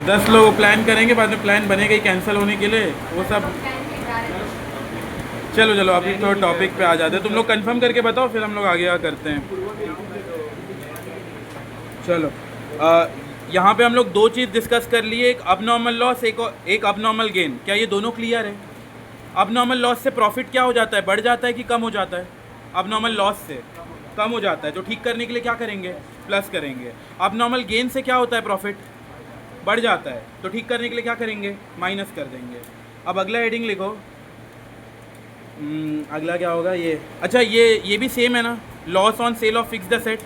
10 लोग प्लान करेंगे, बाद में प्लान बनेगा ही कैंसिल होने के लिए, वो सब। चलो चलो अभी तो टॉपिक पे आ जाते हैं। तुम लोग कंफर्म करके बताओ, फिर हम लोग आगे करते हैं। चलो यहाँ पे हम लोग दो चीज़ डिस्कस कर लिए, एक अबनॉर्मल लॉस, एक अबनॉर्मल गेन। क्या ये दोनों क्लियर है? अबनॉर्मल लॉस से प्रॉफिट क्या हो जाता है, बढ़ जाता है कि कम हो जाता है? अबनॉर्मल लॉस से कम हो जाता है, तो ठीक करने के लिए क्या करेंगे? प्लस करेंगे। अबनॉर्मल गेन से क्या होता है, प्रॉफिट बढ़ जाता है, तो ठीक करने के लिए क्या करेंगे? माइनस कर देंगे। अब अगला हेडिंग लिखो। अगला क्या होगा ये? अच्छा ये भी सेम है ना, loss on sale of fixed asset.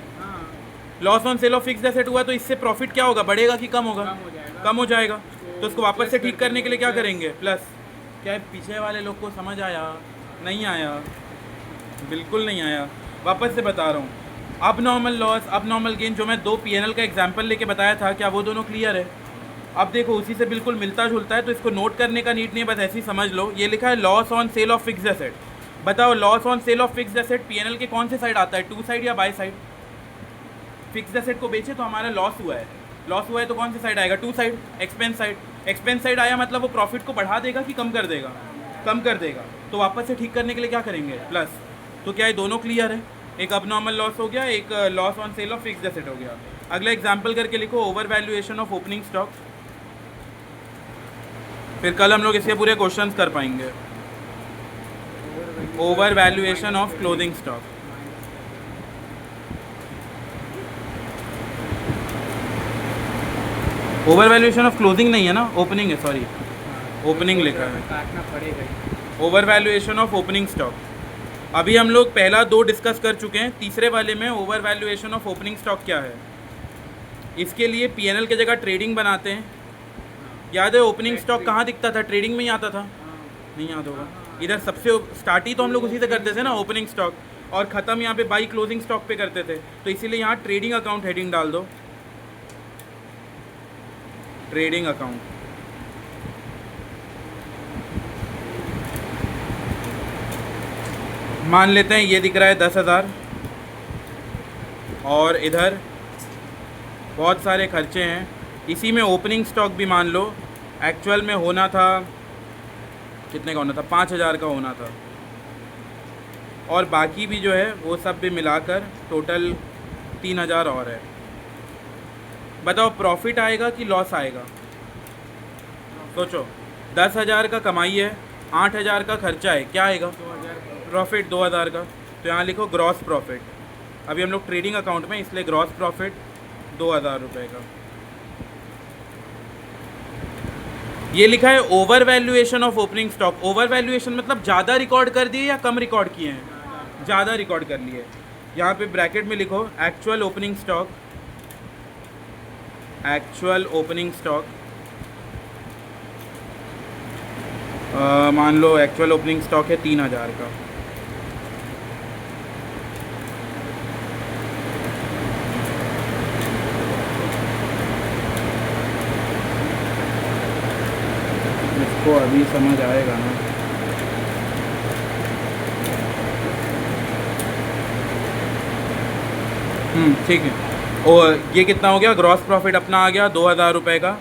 Loss on sale of fixed asset हुआ तो इससे प्रॉफिट क्या होगा, बढ़ेगा कि कम होगा? कम हो जाएगा। तो उसको वापस से ठीक करने के लिए क्या करेंगे? प्लस। क्या है, पीछे वाले लोग को समझ आया? नहीं आया? बिल्कुल नहीं आया। वापस से बता रहा हूँ, अब नॉर्मल लॉस, अब नॉर्मल गेन, जो मैं 2 पीएनएल का एग्जांपल लेके बताया था, क्या वो दोनों क्लियर है? अब देखो उसी से बिल्कुल मिलता जुलता है, तो इसको नोट करने का नीड नहीं है, बस ऐसे ही समझ लो। ये लिखा है loss on sale of fixed asset. बताओ loss on sale of fixed asset PNL के कौन से साइड आता है, टू साइड या बाय साइड? फिक्स्ड एसेट को बेचे तो हमारा लॉस हुआ है, लॉस हुआ है तो कौन सी साइड आएगा? To side, expense side. Expense side आया मतलब वो प्रॉफिट को बढ़ा देगा कि कम कर देगा? कम कर देगा। तो वापस से ठीक करने के लिए क्या करेंगे? प्लस। तो क्या ये दोनों क्लियर है? एक अब नॉर्मल लॉस हो गया, एक loss on sale of fixed asset हो गया। अगला एग्जांपल करके लिखो, over valuation of opening stock. फिर कल हम लोग इसके पूरे क्वेश्चंस कर पाएंगे। Over valuation of clothing stock. Over valuation of closing नहीं है ना, ओपनिंग है, सॉरी ओपनिंग लिखा है, काटना पड़ेगा। Over valuation of opening stock. अभी हम लोग पहला 2 डिस्कस कर चुके हैं, तीसरे वाले में over valuation of opening stock क्या है। इसके लिए पीएनएल की जगह ट्रेडिंग बनाते हैं। याद है ओपनिंग स्टॉक कहाँ दिखता था? ट्रेडिंग में ही आता था, नहीं याद होगा? इधर सबसे स्टार्ट ही तो हम लोग उसी से करते थे ना, ओपनिंग स्टॉक, और ख़त्म यहाँ पे बाई क्लोजिंग स्टॉक पे करते थे। तो इसीलिए यहाँ ट्रेडिंग अकाउंट हेडिंग डाल दो, ट्रेडिंग अकाउंट। मान लेते हैं ये दिख रहा है 10,000, और इधर बहुत सारे खर्चे हैं, इसी में ओपनिंग स्टॉक भी मान लो एक्चुअल में होना था, कितने का होना था? 5,000 का होना था, और बाकी भी जो है वो सब भी मिलाकर टोटल 3,000 और है। बताओ प्रॉफिट आएगा कि लॉस आएगा? सोचो, 10,000 का कमाई है, 8,000 का खर्चा है, क्या आएगा? प्रॉफिट 2,000 का। तो यहाँ लिखो ग्रॉस प्रॉफिट। अभी हम लोग ट्रेडिंग अकाउंट में, इसलिए ग्रॉस प्रॉफिट 2,000 रुपये का। ये लिखा है over valuation of opening stock. Over valuation मतलब ज़्यादा रिकॉर्ड कर दिए या कम रिकॉर्ड किए हैं? ज़्यादा रिकॉर्ड कर लिए। यहाँ पे ब्रैकेट में लिखो actual opening stock, actual opening stock, मान लो एक्चुअल ओपनिंग स्टॉक है 3,000 का। इसको अभी समझ आएगा ना? ठीक है। और ये कितना हो गया? ग्रॉस प्रॉफिट अपना आ गया 2,000 रुपये का।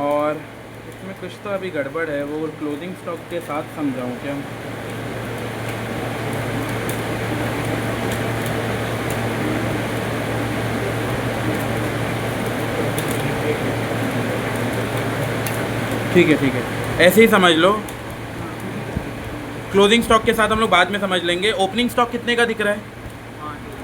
और इसमें कुछ तो अभी गड़बड़ है, वो क्लोजिंग स्टॉक के साथ समझाऊँ क्या? ठीक है ठीक है, ऐसे ही समझ लो। क्लोजिंग स्टॉक के साथ हम लोग बाद में समझ लेंगे। ओपनिंग स्टॉक कितने का दिख रहा है?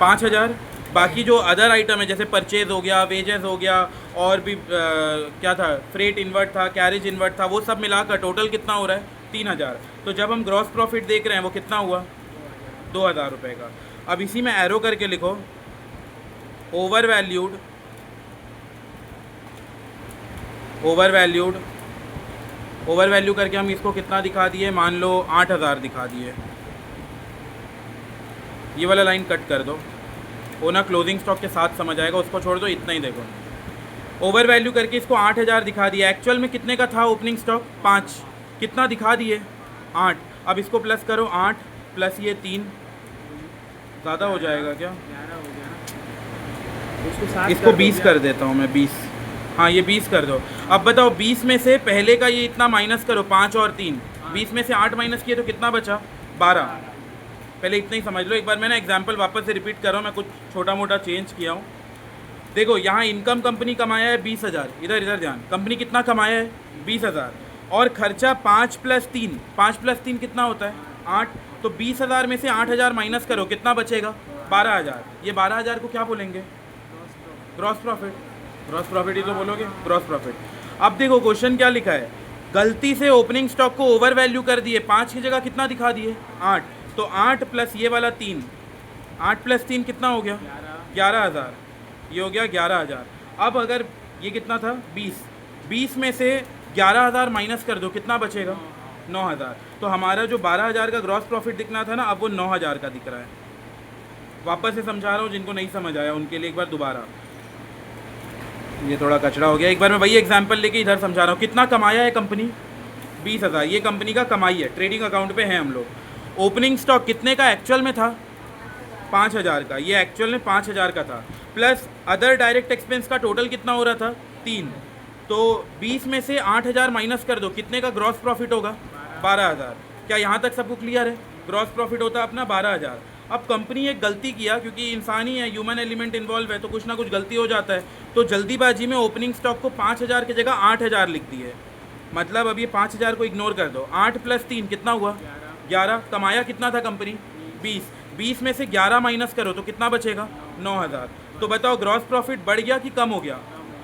5,000। बाकी जो अदर आइटम है, जैसे परचेज हो गया, वेजेस हो गया, और भी क्या था, फ्रेट इन्वर्ट था, कैरेज इन्वर्ट था, वो सब मिलाकर टोटल कितना हो रहा है? 3,000। तो जब हम ग्रॉस प्रॉफिट देख रहे हैं वो कितना हुआ? 2,000 रुपये का। अब इसी में एरो करके लिखो over valued, over valued, over value करके हम इसको कितना दिखा दिए? मान लो 8,000 दिखा दिए। ये वाला लाइन कट कर दो, वो ना क्लोजिंग स्टॉक के साथ समझ आएगा, उसको छोड़ दो, इतना ही देखो। ओवर वैल्यू करके इसको 8,000 दिखा दिया। एक्चुअल में कितने का था ओपनिंग स्टॉक? 5। कितना दिखा दिए? 8। अब इसको प्लस करो, 8 प्लस ये 3, ज़्यादा हो जाएगा क्या? इसको 20 कर देता हूँ मैं, 20। हाँ ये 20 कर दो। अब बताओ 20 में से पहले का ये इतना माइनस करो, 5 और 3, 20 में से 8 माइनस किए तो कितना बचा, 12। पहले इतना ही समझ लो। एक बार मैं ना एग्जाम्पल वापस से रिपीट कर रहा हूँ, मैं कुछ छोटा मोटा चेंज किया हूँ। देखो यहाँ इनकम कंपनी कमाया है 20,000, इधर ध्यान, कंपनी कितना कमाया है 20,000, और खर्चा 5 + 3, 5 + 3 कितना होता है 8, तो 20,000 में से 8,000 माइनस करो, कितना बचेगा 12,000। ये 12,000 को क्या बोलेंगे, ग्रॉस प्रॉफिट। ग्रॉस प्रॉफिट ही तो बोलोगे, ग्रॉस प्रॉफिट। अब देखो क्वेश्चन क्या लिखा है, गलती से ओपनिंग स्टॉक को ओवर वैल्यू कर दिए, 5 की जगह कितना दिखा दिए 8, तो 8 प्लस ये वाला 3, 8 + 3 कितना हो गया 11,000, ये हो गया 11,000। अब अगर ये कितना था 20, 20 में से 11,000 माइनस कर दो, कितना बचेगा 9,000। तो हमारा जो 12,000 का ग्रॉस प्रॉफिट दिखना था ना, अब वो 9,000 का दिख रहा है। वापस से समझा रहा हूँ, जिनको नहीं समझ आया उनके लिए एक बार दोबारा, ये थोड़ा कचरा हो गया। एक बार मैं वही एग्जांपल लेके इधर समझा रहा हूँ। कितना कमाया है कंपनी 20,000, ये कंपनी का कमाई है, ट्रेडिंग अकाउंट पे है हम लोग। ओपनिंग स्टॉक कितने का एक्चुअल में था 5,000 का, ये एक्चुअल में 5,000 का था, प्लस अदर डायरेक्ट एक्सपेंस का टोटल कितना हो रहा था 3, तो 20 में से 8,000 माइनस कर दो, कितने का ग्रॉस प्रॉफिट होगा 12,000। क्या यहाँ तक सबको क्लियर है, ग्रॉस प्रॉफिट होता है अपना 12,000। अब कंपनी एक गलती किया, क्योंकि इंसान ही है, ह्यूमन एलिमेंट इन्वॉल्व है, तो कुछ ना कुछ गलती हो जाता है, तो जल्दीबाजी में ओपनिंग स्टॉक को 5,000 की जगह 8,000 लिख दी है। मतलब अब ये 5,000 को इग्नोर कर दो, 8 + 3 कितना हुआ 11। कमाया कितना था कंपनी 20, 20 में से 11 माइनस करो तो कितना बचेगा 9,000। तो बताओ ग्रॉस प्रॉफिट बढ़ गया कि कम हो गया,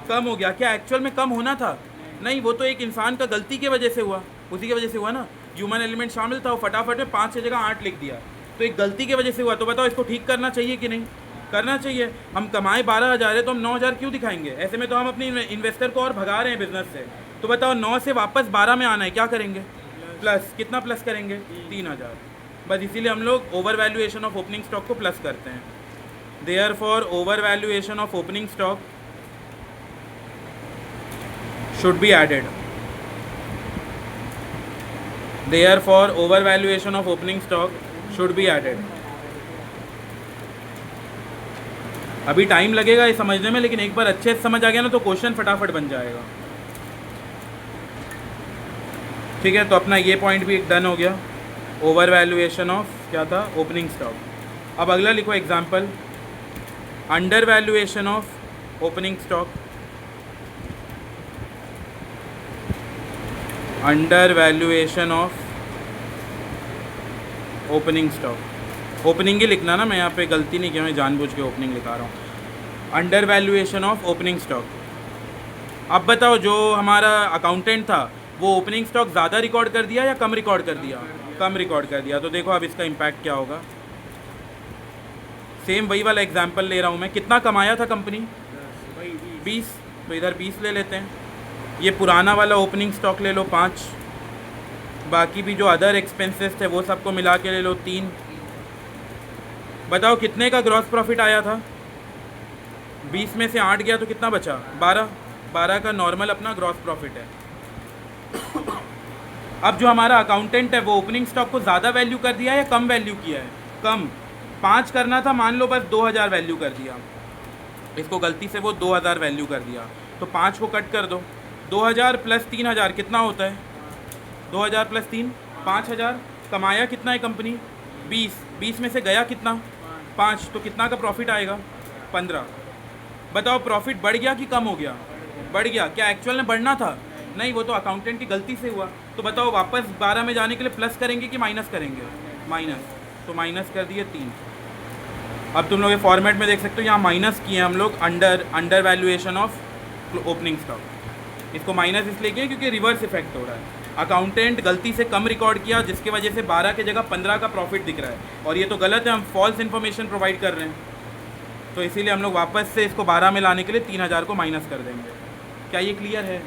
कम हो गया। क्या एक्चुअल में कम होना था, नहीं, वो तो एक इंसान का गलती की वजह से हुआ, उसी की वजह से हुआ ना, ह्यूमन एलिमेंट शामिल था, वो फटाफट में 5 की जगह 8 लिख दिया, तो एक गलती की वजह से हुआ। तो बताओ इसको ठीक करना चाहिए कि नहीं करना चाहिए। हम कमाए 12,000 है तो हम 9,000 क्यों दिखाएंगे, ऐसे में तो हम अपने इन्वेस्टर को और भगा रहे हैं बिजनेस से। तो बताओ 9 से वापस 12 में आना है, क्या करेंगे प्लस, कितना प्लस करेंगे 3,000। बस इसीलिए हम लोग over valuation of opening stock को प्लस करते हैं। Therefore over valuation of opening stock should be added. Therefore over valuation of opening stock should be added. अभी टाइम लगेगा ये समझने में, लेकिन एक बार अच्छे से समझ आ गया ना तो क्वेश्चन फटाफट बन जाएगा। ठीक है, तो अपना ये पॉइंट भी डन हो गया, ओवर वैल्यूएशन ऑफ क्या था ओपनिंग स्टॉक। अब अगला लिखो example, under valuation of opening stock. Under valuation of opening stock, opening ही लिखना ना, मैं यहाँ पे गलती नहीं किया, मैं जानबूझ के ओपनिंग लिखा रहा हूँ। Under valuation of opening stock. अब बताओ जो हमारा अकाउंटेंट था वो ओपनिंग स्टॉक ज़्यादा रिकॉर्ड कर दिया या कम रिकॉर्ड कर दिया, कम रिकॉर्ड कर दिया। तो देखो अब इसका इम्पैक्ट क्या होगा। सेम वही वाला एग्जाम्पल ले रहा हूँ मैं, कितना कमाया था कंपनी 20, तो इधर 20 ले लेते हैं। ये पुराना वाला ओपनिंग स्टॉक ले लो 5, बाकी भी जो अदर एक्सपेंसेस थे वो सबको मिला के ले लो 3। बताओ कितने का ग्रॉस प्रॉफिट आया था, 20 में से 8 गया तो कितना बचा 12, 12 का नॉर्मल अपना ग्रॉस प्रॉफिट है। अब जो हमारा अकाउंटेंट है वो ओपनिंग स्टॉक को ज़्यादा वैल्यू कर दिया है या कम वैल्यू किया है, कम। 5 करना था, मान लो बस 2,000 वैल्यू कर दिया, इसको गलती से वो 2,000 वैल्यू कर दिया, तो 5 को कट कर दो, 2,000 + 3,000 कितना होता है 2,000 + 3 5,000। कमाया कितना है कंपनी 20, 20 में से गया कितना 5, तो कितना का प्रॉफिट आएगा 15। बताओ प्रॉफिट बढ़ गया कि कम हो गया, बढ़ गया। क्या एक्चुअल में बढ़ना था, नहीं, वो तो अकाउंटेंट की गलती से हुआ। तो बताओ वापस 12 में जाने के लिए प्लस करेंगे कि माइनस करेंगे, माइनस, तो माइनस कर दिए 3। अब तुम लोग ये फॉर्मेट में देख सकते हो, यहाँ माइनस किए हम लोग under valuation of opening stock. इसको माइनस इसलिए किया क्योंकि रिवर्स इफेक्ट हो रहा है, अकाउंटेंट गलती से कम रिकॉर्ड किया जिसकी वजह से 12 की जगह 15 का प्रॉफिट दिख रहा है, और ये तो गलत है, हम फॉल्स इन्फॉर्मेशन प्रोवाइड कर रहे हैं। तो इसीलिए हम लोग वापस से इसको 12 में लाने के लिए 3,000 को माइनस कर देंगे। क्या ये क्लियर है,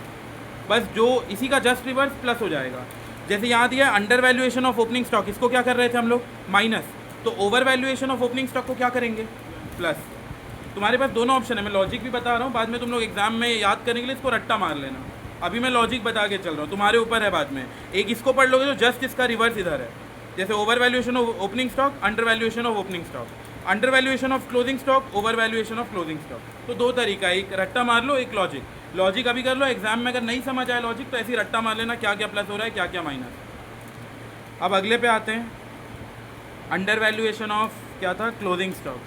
बस जो इसी का जस्ट रिवर्स प्लस हो जाएगा। जैसे यहाँ दिया under valuation of opening stock, इसको क्या कर रहे थे हम लोग माइनस, तो over valuation of opening stock को क्या करेंगे प्लस। तुम्हारे पास दोनों ऑप्शन है, मैं लॉजिक भी बता रहा हूँ, बाद में तुम लोग एग्जाम में याद करने के लिए इसको रट्टा मार लेना। अभी मैं लॉजिक बता के चल रहा हूँ, तुम्हारे ऊपर है बाद में। एक इसको पढ़ लोगे तो जस्ट इसका रिवर्स इधर है, जैसे over valuation of opening stock, under valuation of opening stock, under valuation of closing stock, over valuation of closing stock. तो दो तरीका है, एक रट्टा मार लो, एक लॉजिक। लॉजिक अभी कर लो, एग्जाम में अगर नहीं समझ आए लॉजिक तो ऐसे ही रट्टा मार लेना क्या क्या प्लस हो रहा है क्या क्या माइनस। अब अगले पे आते हैं, अंडर वैल्यूएशन ऑफ क्या था, क्लोजिंग स्टॉक।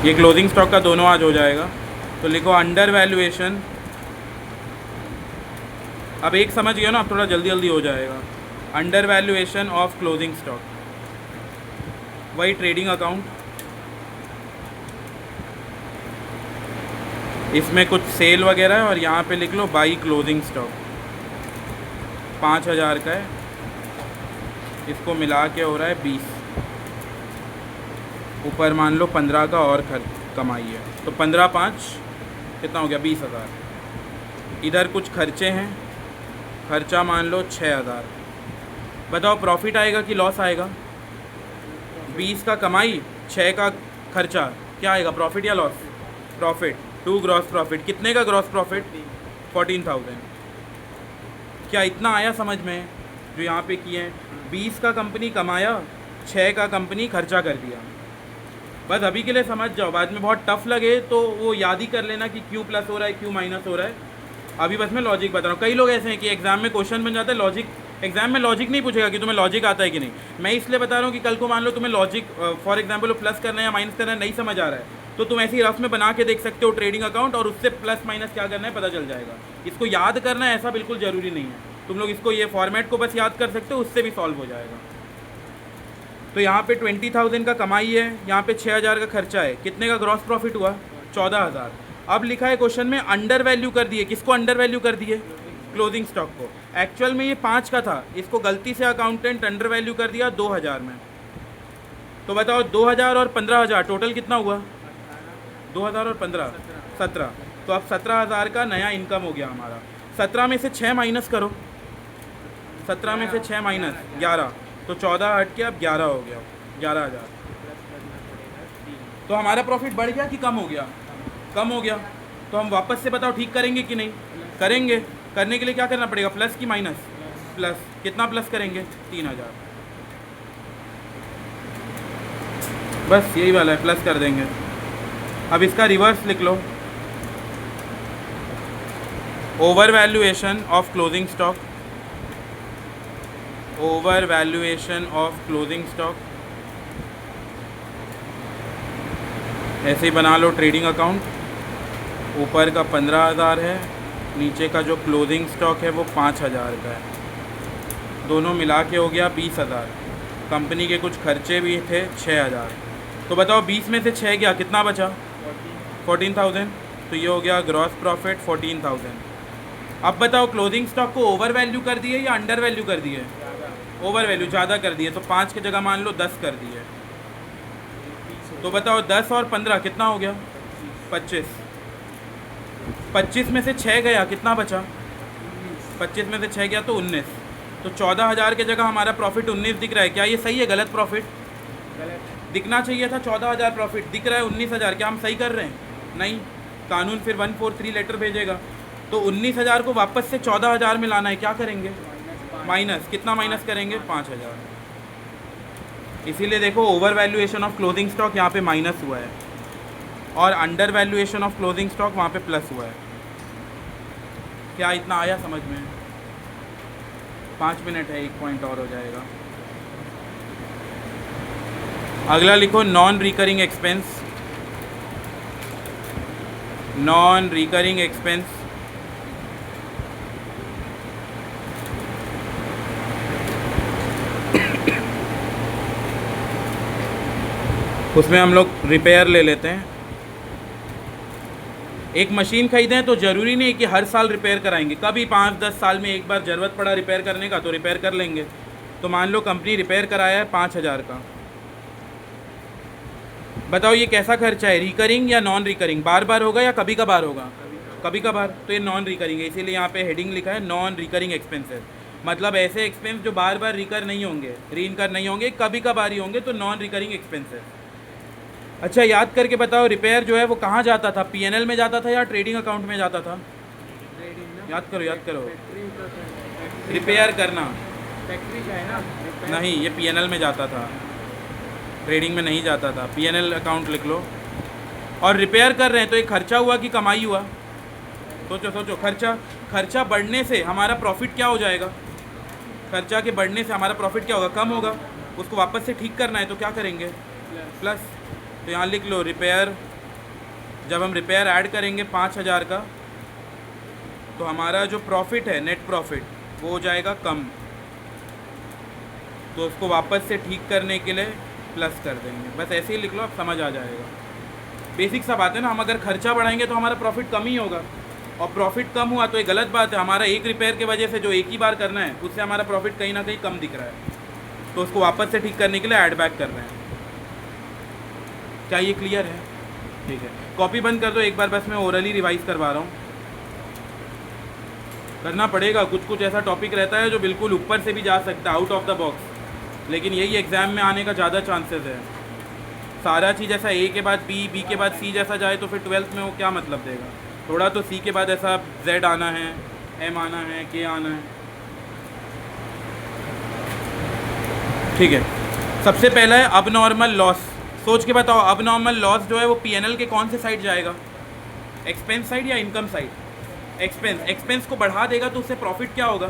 ये क्लोजिंग स्टॉक का दोनों आज हो जाएगा, तो लिखो अंडर वैल्यूएशन। अब एक समझ गया ना, अब थोड़ा जल्दी जल्दी हो जाएगा। Under valuation of closing stock, वही ट्रेडिंग अकाउंट, इसमें कुछ सेल वगैरह है और यहाँ पे लिख लो बाई क्लोजिंग स्टॉक, 5000 का है, इसको मिला के हो रहा है 20, ऊपर मान लो 15 का और कमाई है, तो 15 5 कितना हो गया, 20,000। इधर कुछ खर्चे हैं, खर्चा मान लो 6000। बताओ प्रॉफिट आएगा कि लॉस आएगा? 20 का कमाई, 6 का खर्चा, क्या आएगा, प्रॉफिट या लॉस? प्रॉफिट। 2 ग्रॉस प्रॉफिट, कितने का ग्रॉस प्रॉफिट? 14,000। क्या इतना आया समझ में जो यहाँ पे किए हैं? 20 का कंपनी कमाया, 6 का कंपनी खर्चा कर दिया। बस अभी के लिए समझ जाओ, बाद में बहुत टफ लगे तो वो याद ही कर लेना कि क्यों प्लस हो रहा है क्यों माइनस हो रहा है। अभी बस मैं लॉजिक बता रहा हूँ। कई लोग ऐसे हैं कि एग्जाम में क्वेश्चन बन जाता है लॉजिक, एग्जाम में लॉजिक नहीं पूछेगा कि तुम्हें लॉजिक आता है कि नहीं। मैं इसलिए बता रहा हूँ कि कल को मान लो तुम्हें लॉजिक फॉर एग्जाम्पल प्लस करना है या माइनस करना है नहीं समझ आ रहा है, तो तुम ऐसे ही रफ में बना के देख सकते हो ट्रेडिंग अकाउंट, और उससे प्लस माइनस क्या करना है पता चल जाएगा। इसको याद करना है ऐसा बिल्कुल ज़रूरी नहीं है, तुम लोग इसको ये फॉर्मेट को बस याद कर सकते हो, उससे भी सॉल्व हो जाएगा। तो यहाँ पे 20,000 का कमाई है, यहाँ पे 6,000 का खर्चा है, कितने का ग्रॉस प्रॉफिट हुआ? 14,000। अब लिखा है क्वेश्चन में अंडर वैल्यू कर दिए, किसको अंडर वैल्यू कर दिए? क्लोजिंग स्टॉक को। एक्चुअल में ये 5 का था, इसको गलती से अकाउंटेंट अंडर वैल्यू कर दिया 2,000 में। तो बताओ 2,000 और 15,000 टोटल कितना हुआ? 2,000 और 15 17। तो अब 17,000 का नया इनकम हो गया हमारा। 17 में से 6 माइनस करो, 17 में से 6 माइनस 11, तो 14 हट के अब 11 हो गया, 11,000। तो हमारा प्रॉफिट बढ़ गया कि कम हो गया? कम हो गया। तो हम वापस से बताओ ठीक करेंगे कि नहीं करेंगे? करने के लिए क्या करना पड़ेगा, प्लस की माइनस? प्लस। कितना प्लस करेंगे? 3,000। बस यही वाला है, प्लस कर देंगे। अब इसका रिवर्स लिख लो, over valuation of closing stock, over valuation of closing stock, ऐसे ही बना लो ट्रेडिंग अकाउंट। ऊपर का 15,000 है, नीचे का जो क्लोजिंग स्टॉक है वो 5,000 का है, दोनों मिला के हो गया 20,000। कंपनी के कुछ खर्चे भी थे 6,000। तो बताओ 20 में से 6 गया, कितना बचा? 14,000। तो ये हो गया ग्रॉस प्रॉफिट 14,000। अब बताओ क्लोजिंग स्टॉक को ओवर वैल्यू कर दिए या अंडर वैल्यू कर दिए? ओवर वैल्यू ज़्यादा कर दिए, तो 5 की जगह मान लो 10 कर दिए। तो बताओ 10 और 15 कितना हो गया? 25। 25 में से 6 गया, कितना बचा? 25 में से 6 गया तो 19। तो 14,000 की जगह हमारा प्रॉफिट 19 दिख रहा है। क्या ये सही है गलत? प्रॉफिट दिखना चाहिए था 14,000, प्रॉफिट दिख रहा है 19,000। क्या हम सही कर रहे हैं? नहीं, कानून फिर 143 लेटर भेजेगा। तो 19,000 को वापस से 14,000 में लाना है, क्या करेंगे? माइनस। कितना माइनस करेंगे? 5,000। इसीलिए देखो over valuation of closing stock यहाँ पे माइनस हुआ है और under valuation of closing stock वहाँ पे प्लस हुआ है। क्या इतना आया समझ में? 5 मिनट है, 1 पॉइंट और हो जाएगा। अगला लिखो non recurring expense, non recurring expense. उसमें हम लोग रिपेयर ले लेते हैं। एक मशीन खरीदें तो ज़रूरी नहीं है कि हर साल रिपेयर कराएंगे, कभी 5-10 साल में एक बार ज़रूरत पड़ा रिपेयर करने का तो रिपेयर कर लेंगे। तो मान लो कंपनी रिपेयर कराया है 5,000 का। बताओ ये कैसा खर्चा है, रिकरिंग या नॉन रिकरिंग? बार बार होगा या कभी कभार होगा? कभी कभार। तो ये नॉन रिकरिंग है, इसीलिए यहाँ पे हेडिंग लिखा है नॉन रिकरिंग एक्सपेंसेस। मतलब ऐसे एक्सपेंस जो बार बार रिकर नहीं होंगे, रीइनकर नहीं होंगे, कभी कभार ही होंगे, तो नॉन रिकरिंग एक्सपेंसेस। अच्छा याद करके बताओ रिपेयर जो है वो कहाँ जाता था? पीएनएल में जाता था या ट्रेडिंग अकाउंट में जाता था? याद करो याद करो। रिपेयर करना फैक्ट्री का है ना? नहीं, ये पीएनएल में जाता था। ट्रेडिंग में नहीं जाता था। P&L अकाउंट लिख लो। और रिपेयर कर रहे हैं तो एक खर्चा हुआ कि कमाई हुआ? सोचो सोचो, खर्चा बढ़ने से हमारा प्रॉफिट क्या हो जाएगा? खर्चा के बढ़ने से हमारा प्रॉफिट क्या होगा? कम होगा। उसको वापस से ठीक करना है तो क्या करेंगे? प्लस। तो यहाँ लिख लो रिपेयर, जब हम रिपेयर ऐड करेंगे 5,000 का तो हमारा जो प्रॉफिट है, नेट प्रॉफिट, वो हो जाएगा कम। तो उसको वापस से ठीक करने के लिए प्लस कर देंगे। बस ऐसे ही लिख लो, अब समझ आ जाएगा। बेसिक सा बात है ना, हम अगर खर्चा बढ़ाएंगे तो हमारा प्रॉफिट कम ही होगा, और प्रॉफिट कम हुआ तो ये गलत बात है। हमारा एक रिपेयर की वजह से जो एक ही बार करना है उससे हमारा प्रॉफिट कहीं ना कहीं कम दिख रहा है, तो उसको वापस से ठीक करने के लिए ऐड बैक कर रहे हैं। क्या ये क्लियर है? ठीक है, कॉपी बंद कर दो एक बार, बस मैं ओरली रिवाइज करवा रहा हूँ। करना पड़ेगा, कुछ कुछ ऐसा टॉपिक रहता है जो बिल्कुल ऊपर से भी जा सकता है, आउट ऑफ द बॉक्स, लेकिन यही एग्ज़ाम में आने का ज़्यादा चांसेस है। सारा चीज़ ऐसा ए के बाद बी के बाद सी जैसा जाए तो फिर 12th में वो क्या मतलब देगा? थोड़ा तो सी के बाद ऐसा जेड आना है, एम आना है, के आना है। ठीक है, सबसे पहला है अब नॉर्मल लॉस। सोच के बताओ, अब नॉर्मल लॉस जो है वो P&L के कौन से साइड जाएगा? एक्सपेंस साइड या इनकम साइड? एक्सपेंस को बढ़ा देगा तो उससे प्रॉफिट क्या होगा?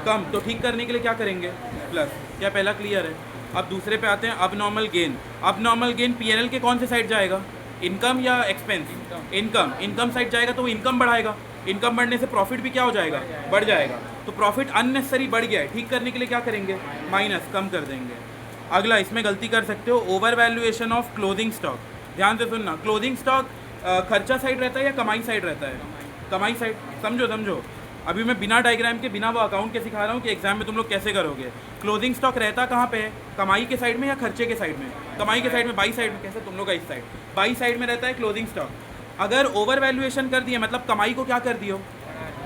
कम। तो ठीक करने के लिए क्या करेंगे? प्लस। क्या पहला क्लियर है? अब दूसरे पे आते हैं, अब नॉर्मल गेन। अब नॉर्मल गेन P&L के कौन से साइड जाएगा? इनकम या एक्सपेंस? इनकम साइड जाएगा तो वो इनकम बढ़ाएगा। इनकम बढ़ने से प्रॉफिट भी क्या हो जाएगा? बढ़ जाएगा। तो प्रॉफिट अननेसेसरी बढ़ गया है, ठीक करने के लिए क्या करेंगे? माइनस, कम कर देंगे। अगला, इसमें गलती कर सकते हो, over valuation of clothing stock. ध्यान से सुनना, क्लोथिंग स्टॉक खर्चा साइड रहता है या कमाई साइड रहता है? कमाई साइड। समझो, अभी मैं बिना डायग्राम के, बिना वो अकाउंट के सिखा रहा हूँ कि एग्जाम में तुम लोग कैसे करोगे। क्लोथिंग स्टॉक रहता कहाँ पे है? कमाई के साइड में या खर्चे के साइड में? कमाई के साइड में, बाई साइड में। कैसे? तुम लोग का इस साइड बाई साइड में रहता है क्लोथिंग स्टॉक। अगर ओवर वैल्यूएशन कर दिया मतलब कमाई को क्या कर दियो?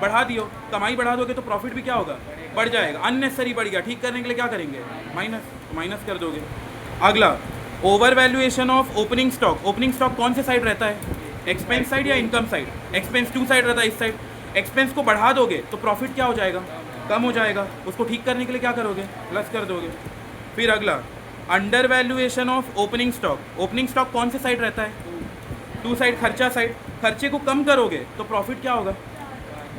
बढ़ा दियो। कमाई बढ़ा दोगे तो प्रॉफिट भी क्या होगा? बढ़ जाएगा। अननेसेसरी बढ़ गया, ठीक करने के लिए क्या करेंगे? माइनस। तो माइनस कर दोगे। अगला, over valuation of opening stock. Opening stock कौन से साइड रहता है? एक्सपेंस साइड या income side? Expense to side रहता है, इस साइड। एक्सपेंस को बढ़ा दोगे तो प्रॉफिट क्या हो जाएगा? कम हो जाएगा। उसको ठीक करने के लिए क्या करोगे? प्लस कर दोगे। फिर अगला, under valuation of opening stock. Opening stock कौन से साइड रहता है? टू साइड, खर्चा साइड। खर्चे को कम करोगे तो प्रॉफिट क्या होगा?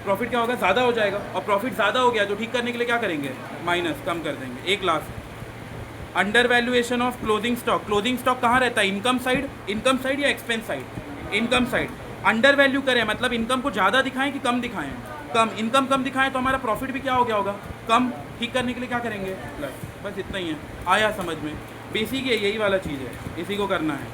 प्रॉफिट क्या होगा? ज़्यादा हो जाएगा। और प्रॉफिट ज़्यादा हो गया तो ठीक करने के लिए क्या करेंगे? माइनस, कम कर देंगे। एक last, under valuation of clothing stock. Clothing stock कहाँ रहता है? इनकम साइड या expense side? Income side. Under value करें मतलब इनकम को ज़्यादा दिखाएं कि कम दिखाएं? कम। इनकम कम दिखाएं तो हमारा प्रॉफिट भी क्या हो गया होगा? कम। ठीक करने के लिए क्या करेंगे? प्लस। बस इतना ही है। आया समझ में? बेसिक है, यही वाला चीज़ है, इसी को करना है।